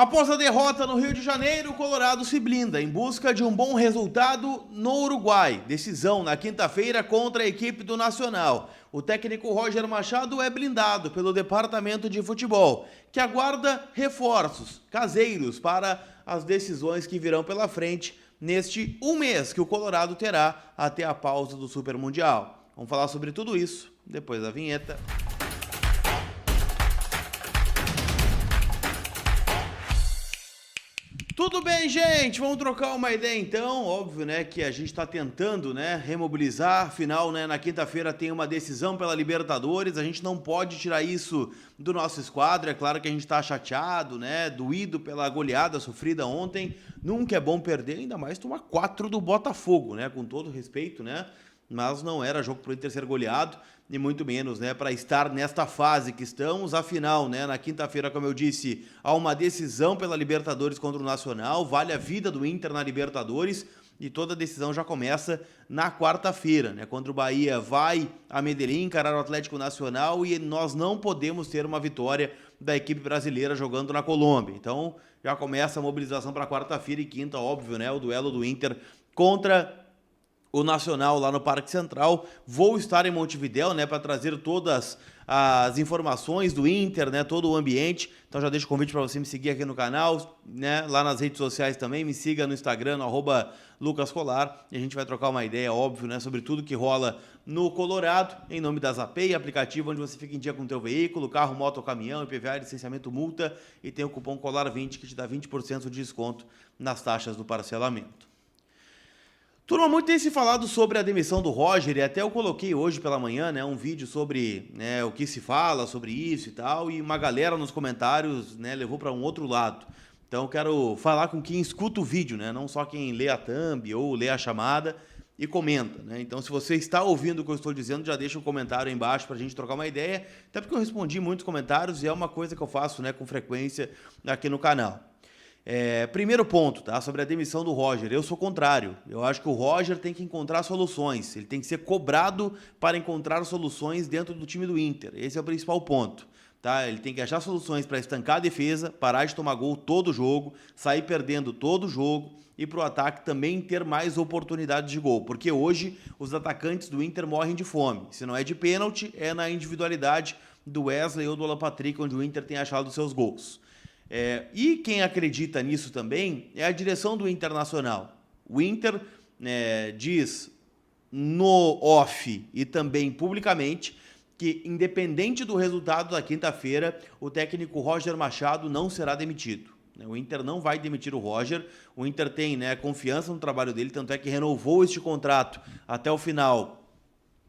Após a derrota no Rio de Janeiro, o Colorado se blinda em busca de um bom resultado no Uruguai. Decisão na quinta-feira contra a equipe do Nacional. O técnico Roger Machado é blindado pelo departamento de futebol, que aguarda reforços caseiros para as decisões que virão pela frente neste mês que o Colorado terá até a pausa do Super Mundial. Vamos falar sobre tudo isso depois da vinheta. Tudo bem, gente? Vamos trocar uma ideia então. Óbvio, né, que a gente está tentando, né, remobilizar. Afinal, né, na quinta-feira tem uma decisão pela Libertadores. A gente não pode tirar isso do nosso esquadro. É claro que a gente está chateado, né, doído pela goleada sofrida ontem. Nunca é bom perder, ainda mais tomar 4 do Botafogo, né, com todo respeito, né? Mas não era jogo para o Inter ser goleado, e muito menos, né, para estar nesta fase que estamos. Afinal, né, na quinta-feira, como eu disse, há uma decisão pela Libertadores contra o Nacional, vale a vida do Inter na Libertadores, e toda a decisão já começa na quarta-feira, né, contra o Bahia vai a Medellín encarar o Atlético Nacional, e nós não podemos ter uma vitória da equipe brasileira jogando na Colômbia. Então, já começa a mobilização para quarta-feira e quinta, óbvio, né, o duelo do Inter contra o Nacional lá no Parque Central. Vou estar em Montevidéu, né, para trazer todas as informações do Inter, né, todo o ambiente. Então já deixo o convite para você me seguir aqui no canal, né, lá nas redes sociais também. Me siga no Instagram, no @lucascolar, e a gente vai trocar uma ideia, óbvio, né, sobre tudo que rola no Colorado, em nome da Zapay, aplicativo onde você fica em dia com o teu veículo, carro, moto ou caminhão, IPVA, licenciamento, multa, e tem o cupom COLAR20 que te dá 20% de desconto nas taxas do parcelamento. Turma, muito tem se falado sobre a demissão do Roger, e até eu coloquei hoje pela manhã, né, um vídeo sobre, né, o que se fala sobre isso e tal, e uma galera nos comentários, né, levou para um outro lado. Então eu quero falar com quem escuta o vídeo, né, não só quem lê a thumb ou lê a chamada e comenta, né. Então, se você está ouvindo o que eu estou dizendo, já deixa um comentário aí embaixo para a gente trocar uma ideia, até porque eu respondi muitos comentários e é uma coisa que eu faço, né, com frequência aqui no canal. Primeiro ponto, tá? Sobre a demissão do Roger. Eu sou contrário. Eu acho que o Roger tem que encontrar soluções. Ele tem que ser cobrado para encontrar soluções dentro do time do Inter. Esse é o principal ponto. Tá? Ele tem que achar soluções para estancar a defesa, parar de tomar gol todo jogo, sair perdendo todo jogo e para o ataque também ter mais oportunidades de gol. Porque hoje os atacantes do Inter morrem de fome. Se não é de pênalti, é na individualidade do Wesley ou do Alan Patrick, onde o Inter tem achado seus gols. E quem acredita nisso também é a direção do Internacional. O Inter diz no off e também publicamente que, independente do resultado da quinta-feira, o técnico Roger Machado não será demitido. O Inter não vai demitir o Roger. O Inter tem, né, confiança no trabalho dele, tanto é que renovou este contrato até o final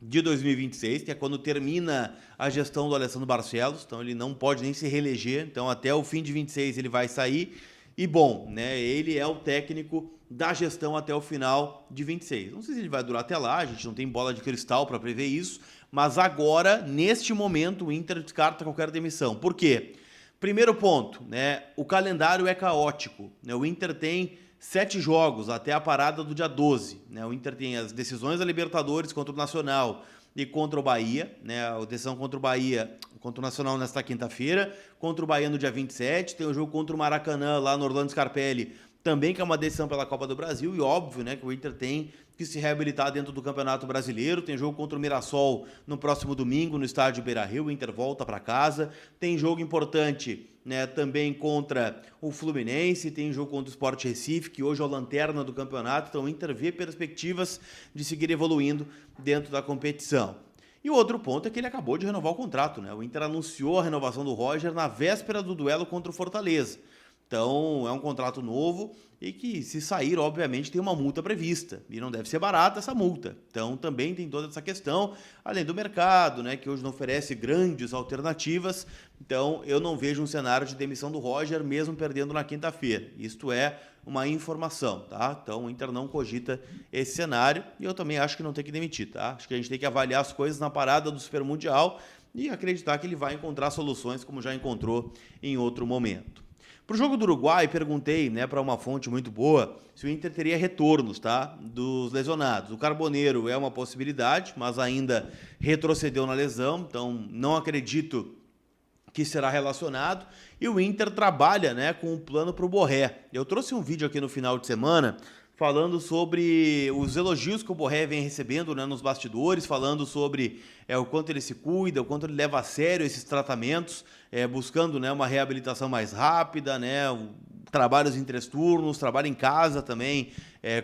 de 2026, que é quando termina a gestão do Alessandro Barcelos, então ele não pode nem se reeleger, então até o fim de 26 ele vai sair, e bom, né, ele é o técnico da gestão até o final de 26. Não sei se ele vai durar até lá, a gente não tem bola de cristal para prever isso, mas agora, neste momento, o Inter descarta qualquer demissão. Por quê? Primeiro ponto, né, o calendário é caótico, né, o Inter tem 7 jogos até a parada do dia 12. Né? O Inter tem as decisões da Libertadores contra o Nacional e contra o Bahia. Né? A decisão contra o Bahia, contra o Nacional nesta quinta-feira. Contra o Bahia no dia 27. Tem o jogo contra o Maracanã, lá no Orlando Scarpelli, também que é uma decisão pela Copa do Brasil. E óbvio, né, que o Inter tem que se reabilitar dentro do Campeonato Brasileiro. Tem jogo contra o Mirassol no próximo domingo no estádio Beira-Rio. O Inter volta para casa. Tem jogo importante, né, também contra o Fluminense, tem jogo contra o Sport Recife, que hoje é a lanterna do campeonato, então o Inter vê perspectivas de seguir evoluindo dentro da competição. E o outro ponto é que ele acabou de renovar o contrato, né? O Inter anunciou a renovação do Roger na véspera do duelo contra o Fortaleza. Então, é um contrato novo e que, se sair, obviamente, tem uma multa prevista. E não deve ser barata essa multa. Então, também tem toda essa questão, além do mercado, né, que hoje não oferece grandes alternativas. Então, eu não vejo um cenário de demissão do Roger, mesmo perdendo na quinta-feira. Isto é uma informação, tá? Então, o Inter não cogita esse cenário e eu também acho que não tem que demitir, tá? Acho que a gente tem que avaliar as coisas na parada do Super Mundial e acreditar que ele vai encontrar soluções como já encontrou em outro momento. Para o jogo do Uruguai, perguntei, né, para uma fonte muito boa se o Inter teria retornos, tá, dos lesionados. O Carboneiro é uma possibilidade, mas ainda retrocedeu na lesão, então não acredito que será relacionado, e o Inter trabalha, né, com um plano para o Borré. Eu trouxe um vídeo aqui no final de semana falando sobre os elogios que o Borré vem recebendo, né, nos bastidores, falando sobre o quanto ele se cuida, o quanto ele leva a sério esses tratamentos, buscando, né, uma reabilitação mais rápida, né, trabalhos em 3 turnos, trabalho em casa também,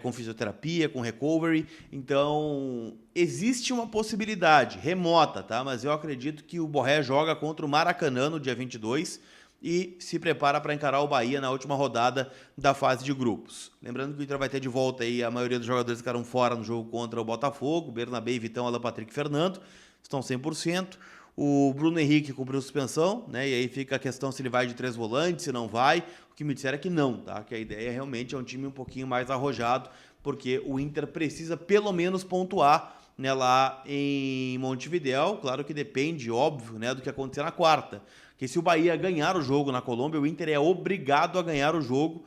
com fisioterapia, com recovery. Então, existe uma possibilidade remota, tá? Mas eu acredito que o Borré joga contra o Maracanã no dia 22 e se prepara para encarar o Bahia na última rodada da fase de grupos. Lembrando que o Inter vai ter de volta aí a maioria dos jogadores que ficaram fora no jogo contra o Botafogo, Bernabé, Vitão, Alan Patrick e Fernando, estão 100%. O Bruno Henrique cumpriu suspensão, né? E aí fica a questão se ele vai de 3 volantes, se não vai. O que me disseram é que não, tá? Que a ideia realmente é um time um pouquinho mais arrojado, porque o Inter precisa pelo menos pontuar, né, lá em Montevidéu. Claro que depende, óbvio, né, do que acontecer na quarta. Porque se o Bahia ganhar o jogo na Colômbia, o Inter é obrigado a ganhar o jogo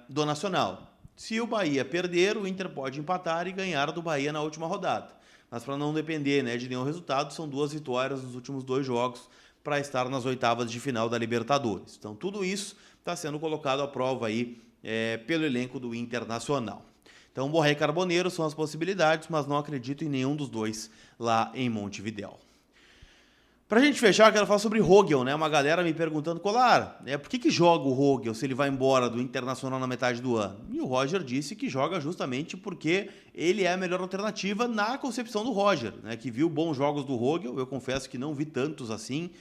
do Nacional. Se o Bahia perder, o Inter pode empatar e ganhar do Bahia na última rodada. Mas para não depender, né, de nenhum resultado, são 2 vitórias nos últimos 2 jogos para estar nas oitavas de final da Libertadores. Então tudo isso está sendo colocado à prova aí pelo elenco do Internacional. Então Borré e Carboneiro são as possibilidades, mas não acredito em nenhum dos dois lá em Montevidéu. Pra gente fechar, eu quero falar sobre Rogel, né? Uma galera me perguntando, Colar, por que joga o Rogel se ele vai embora do Internacional na metade do ano? E o Roger disse que joga justamente porque ele é a melhor alternativa na concepção do Roger, né? Que viu bons jogos do Rogel, eu confesso que não vi tantos assim.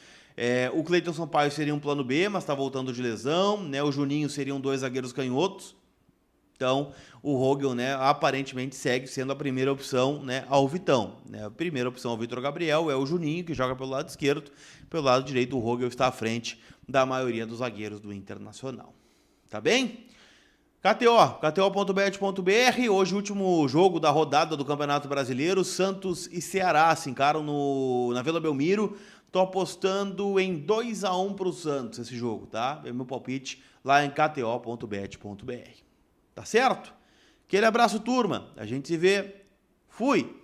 O Cleiton Sampaio seria um plano B, mas está voltando de lesão, né? O Juninho seriam 2 zagueiros canhotos. Então, o Rogel, né, aparentemente segue sendo a primeira opção, né, ao Vitão. Né? A primeira opção ao Vitor Gabriel é o Juninho, que joga pelo lado esquerdo. Pelo lado direito, o Rogel está à frente da maioria dos zagueiros do Internacional. Tá bem? KTO.bet.br. Hoje, o último jogo da rodada do Campeonato Brasileiro. Santos e Ceará se encaram na Vila Belmiro. Tô apostando em 2-1 para o Santos esse jogo, tá? É meu palpite lá em KTO.bet.br. Tá certo? Aquele abraço, turma. A gente se vê. Fui!